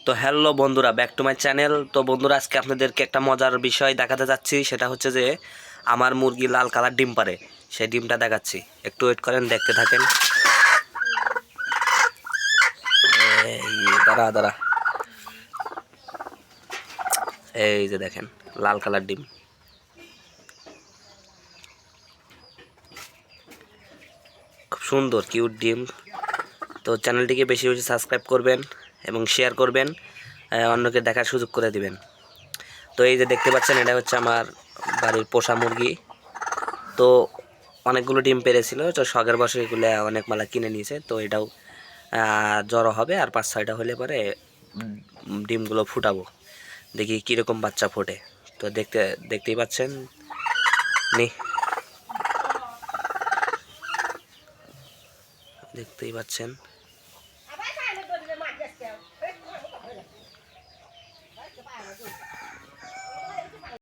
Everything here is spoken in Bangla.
তো হ্যালো বন্ধুরা, ব্যাক টু মাই চ্যানেল। তো বন্ধুরা, আজকে আপনাদেরকে একটা মজার বিষয় দেখাতে যাচ্ছি। সেটা হচ্ছে যে আমার মুরগি লাল কালার ডিম পারে, সেই ডিমটা দেখাচ্ছি। একটু ওয়েট করেন, দেখতে থাকেন। দাঁড়া দাঁড়া, এই যে দেখেন লাল কালার ডিম, খুব সুন্দর কিউট ডিম। তো চ্যানেলটিকে বেশি বেশি সাবস্ক্রাইব করবেন এবং শেয়ার করবেন, অন্যকে দেখার সুযোগ করে দিবেন। তো এই যে দেখতে পাচ্ছেন, এটা হচ্ছে আমার বাড়ির পোষা মুরগি। তো অনেকগুলো ডিম পেরেছিল, তো শখের বসে এগুলো অনেক মালা কিনে নিয়েছে। তো এটাও জড়ো হবে, আর 5-6টা হলে পরে ডিমগুলো ফুটাবো, দেখি কীরকম বাচ্চা ফোটে। তো দেখতেই পাচ্ছেন, নি দেখতেই পাচ্ছেন।